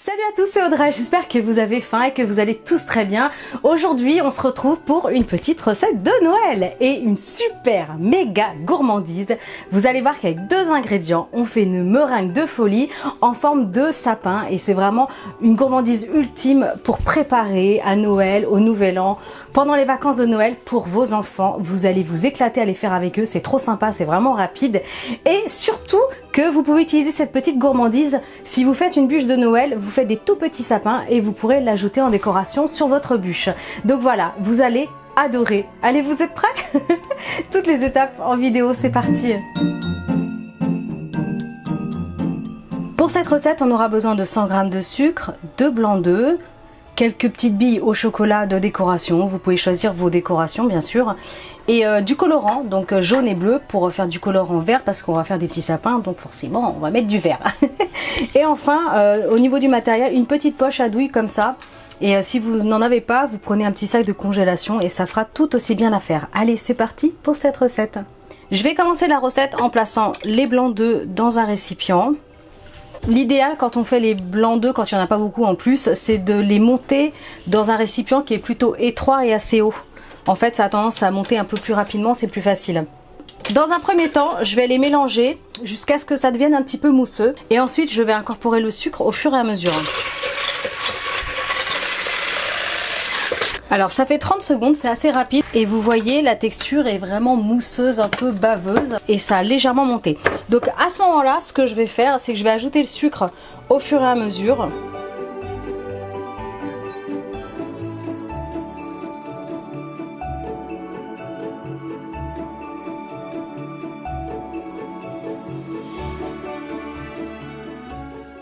Salut à tous, c'est Audrey, j'espère que vous avez faim et que vous allez tous très bien. Aujourd'hui, on se retrouve pour une petite recette de Noël et une super méga gourmandise. Vous allez voir qu'avec 2 ingrédients, on fait une meringue de folie en forme de sapin et c'est vraiment une gourmandise ultime pour préparer à Noël, au Nouvel An, pendant les vacances de Noël pour vos enfants. Vous allez vous éclater à les faire avec eux, c'est trop sympa, c'est vraiment rapide et surtout que vous pouvez utiliser cette petite gourmandise si vous faites une bûche de Noël, vous faites des tout petits sapins et vous pourrez l'ajouter en décoration sur votre bûche. Donc voilà, vous allez adorer. Allez, vous êtes prêts? Toutes les étapes en vidéo, c'est parti. Pour cette recette, on aura besoin de 100 g de sucre, 2 blancs d'œufs, quelques petites billes au chocolat de décoration, vous pouvez choisir vos décorations bien sûr, et du colorant, donc jaune et bleu pour faire du colorant vert parce qu'on va faire des petits sapins, donc forcément on va mettre du vert. Et enfin, au niveau du matériel, une petite poche à douille comme ça, et si vous n'en avez pas, vous prenez un petit sac de congélation et ça fera tout aussi bien l'affaire. Allez, c'est parti pour cette recette. Je vais commencer la recette en plaçant les blancs d'œufs dans un récipient. L'idéal quand on fait les blancs d'œufs, quand il n'y en a pas beaucoup en plus, c'est de les monter dans un récipient qui est plutôt étroit et assez haut. En fait, ça a tendance à monter un peu plus rapidement, c'est plus facile. Dans un premier temps, je vais les mélanger jusqu'à ce que ça devienne un petit peu mousseux. Et ensuite, je vais incorporer le sucre au fur et à mesure. Alors ça fait 30 secondes, c'est assez rapide et vous voyez la texture est vraiment mousseuse, un peu baveuse et ça a légèrement monté. Donc à ce moment là, ce que je vais faire, c'est que je vais ajouter le sucre au fur et à mesure.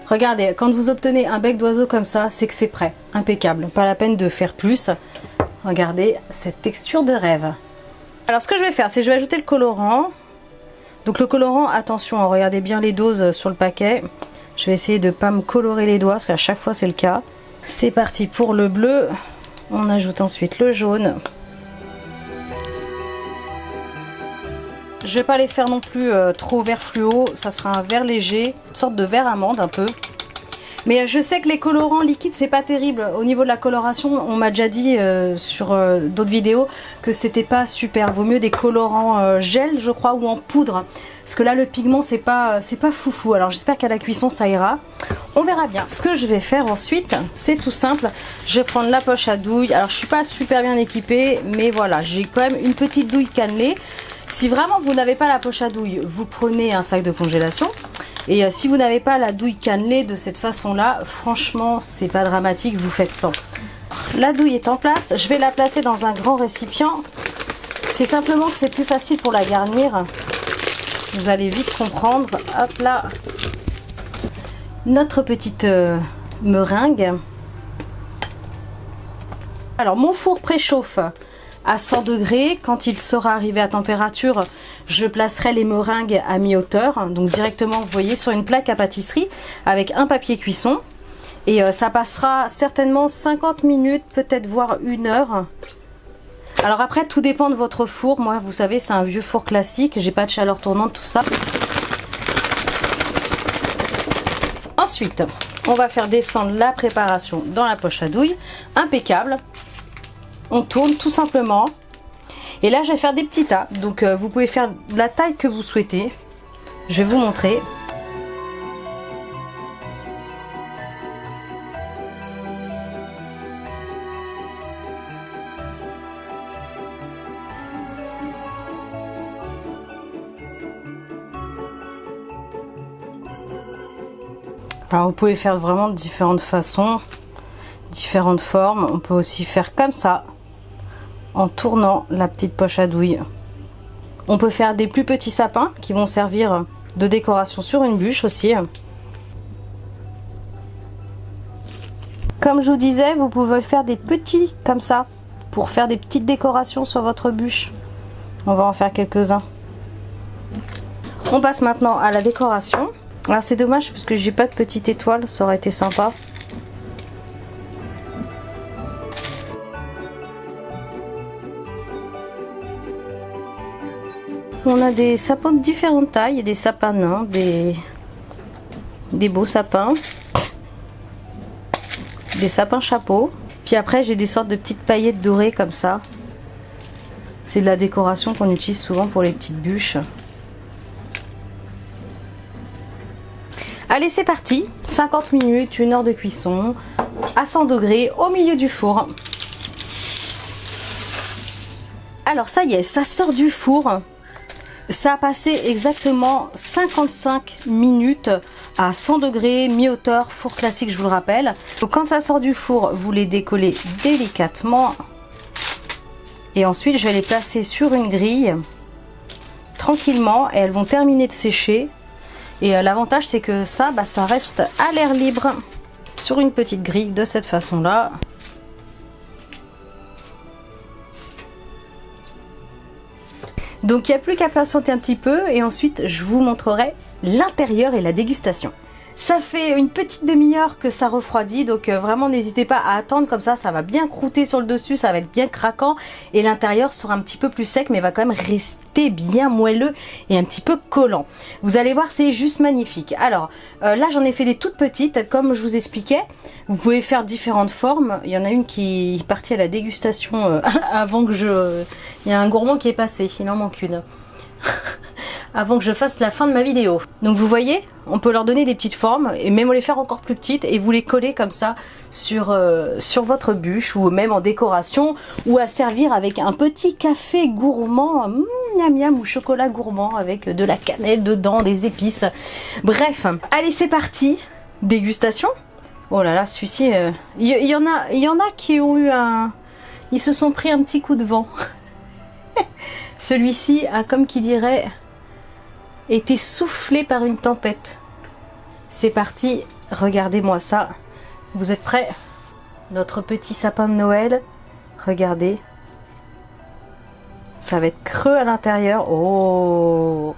Regardez, quand vous obtenez un bec d'oiseau comme ça, c'est que c'est prêt, impeccable, pas la peine de faire plus. Regardez cette texture de rêve. Alors ce que je vais faire, c'est que je vais ajouter le colorant. Donc le colorant, attention, regardez bien les doses sur le paquet. Je vais essayer de ne pas me colorer les doigts, parce qu'à chaque fois c'est le cas. C'est parti pour le bleu, on ajoute ensuite le jaune. Je vais pas les faire non plus trop vert fluo, ça sera un vert léger, une sorte de vert amande un peu. Mais je sais que les colorants liquides c'est pas terrible. Au niveau de la coloration, on m'a déjà dit sur d'autres vidéos que c'était pas super. Vaut mieux des colorants gel, je crois, ou en poudre. Parce que là le pigment c'est pas foufou. Alors j'espère qu'à la cuisson ça ira. On verra bien. Ce que je vais faire ensuite, c'est tout simple. Je vais prendre la poche à douille. Alors je suis pas super bien équipée, mais voilà, j'ai quand même une petite douille cannelée. Si vraiment vous n'avez pas la poche à douille, vous prenez un sac de congélation. Et si vous n'avez pas la douille cannelée de cette façon-là, franchement, c'est pas dramatique, vous faites sans. La douille est en place, je vais la placer dans un grand récipient. C'est simplement que c'est plus facile pour la garnir. Vous allez vite comprendre. Hop là, notre petite meringue. Alors mon four préchauffe à 100 degrés. Quand il sera arrivé à température, je placerai les meringues à mi-hauteur, donc directement vous voyez sur une plaque à pâtisserie avec un papier cuisson, et ça passera certainement 50 minutes, peut-être voire 1 heure. Alors après tout dépend de votre four. Moi vous savez c'est un vieux four classique, j'ai pas de chaleur tournante, tout ça. Ensuite on va faire descendre la préparation dans la poche à douille, impeccable. On tourne tout simplement. Et là, je vais faire des petits tas. Donc, vous pouvez faire la taille que vous souhaitez. Je vais vous montrer. Alors, vous pouvez faire vraiment de différentes façons, différentes formes. On peut aussi faire comme ça, en tournant la petite poche à douille. On peut faire des plus petits sapins qui vont servir de décoration sur une bûche aussi. Comme je vous disais, vous pouvez faire des petits comme ça pour faire des petites décorations sur votre bûche. On va en faire quelques-uns. On passe maintenant à la décoration. Alors c'est dommage parce que j'ai pas de petite étoile, ça aurait été sympa. On a des sapins de différentes tailles, des sapins nains, des beaux sapins. des sapins chapeaux. Puis après j'ai des sortes de petites paillettes dorées comme ça. C'est de la décoration qu'on utilise souvent pour les petites bûches. Allez, c'est parti. 50 minutes, 1 heure de cuisson à 100 degrés au milieu du four. Alors ça y est, ça sort du four. Ça a passé exactement 55 minutes à 100 degrés, mi-hauteur, four classique, je vous le rappelle. Donc quand ça sort du four, vous les décollez délicatement. Et ensuite, je vais les placer sur une grille, tranquillement, et elles vont terminer de sécher. Et l'avantage, c'est que ça reste à l'air libre sur une petite grille de cette façon-là. Donc il n'y a plus qu'à patienter un petit peu et ensuite je vous montrerai l'intérieur et la dégustation. Ça fait une petite demi-heure que ça refroidit, donc vraiment n'hésitez pas à attendre, comme ça va bien croûter sur le dessus, ça va être bien craquant et l'intérieur sera un petit peu plus sec mais va quand même rester bien moelleux et un petit peu collant. Vous allez voir, c'est juste magnifique. Alors là j'en ai fait des toutes petites comme je vous expliquais. Vous pouvez faire différentes formes. Il y en a une qui est partie à la dégustation avant que je... Il y a un gourmand qui est passé, il en manque une. Avant que je fasse la fin de ma vidéo. Donc vous voyez, on peut leur donner des petites formes et même les faire encore plus petites et vous les coller comme ça sur votre bûche ou même en décoration ou à servir avec un petit café gourmand, miam miam, ou chocolat gourmand avec de la cannelle dedans, des épices. Bref, allez c'est parti, dégustation. Oh là là, celui-ci, il y en a qui ont eu un... Ils se sont pris un petit coup de vent. Celui-ci a, comme qui dirait, été soufflé par une tempête. C'est parti, regardez-moi ça. Vous êtes prêts? Notre petit sapin de Noël. Regardez. Ça va être creux à l'intérieur. Oh.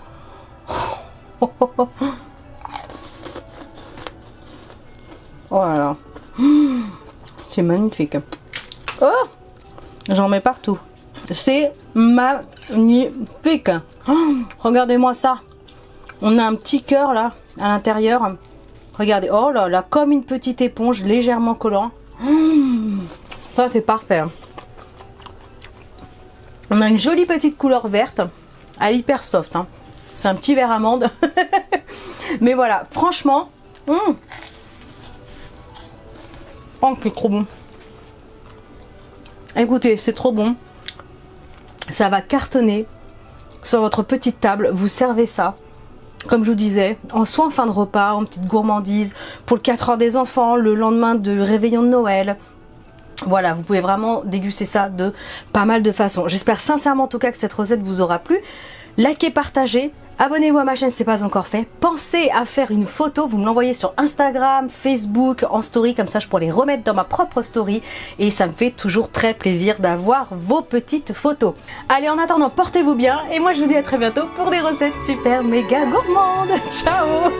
Oh là là. C'est magnifique. Oh, j'en mets partout. C'est magnifique. Oh, regardez-moi ça. On a un petit cœur là à l'intérieur. Regardez. Oh là là, comme une petite éponge légèrement collant. Ça c'est parfait. On a une jolie petite couleur verte. Elle est hyper soft. Hein. C'est un petit verre amande. Mais voilà, franchement. Oh, c'est trop bon. Écoutez, c'est trop bon. Ça va cartonner sur votre petite table. Vous servez ça, comme je vous disais, soit en fin de repas, en petite gourmandise, pour le 4 heures des enfants, le lendemain de réveillon de Noël. Voilà, vous pouvez vraiment déguster ça de pas mal de façons. J'espère sincèrement en tout cas que cette recette vous aura plu. Likez, partagez. Abonnez-vous à ma chaîne si ce n'est pas encore fait. Pensez à faire une photo, vous me l'envoyez sur Instagram, Facebook, en story, comme ça je pourrai les remettre dans ma propre story. Et ça me fait toujours très plaisir d'avoir vos petites photos. Allez, en attendant, portez-vous bien. Et moi je vous dis à très bientôt pour des recettes super méga gourmandes. Ciao.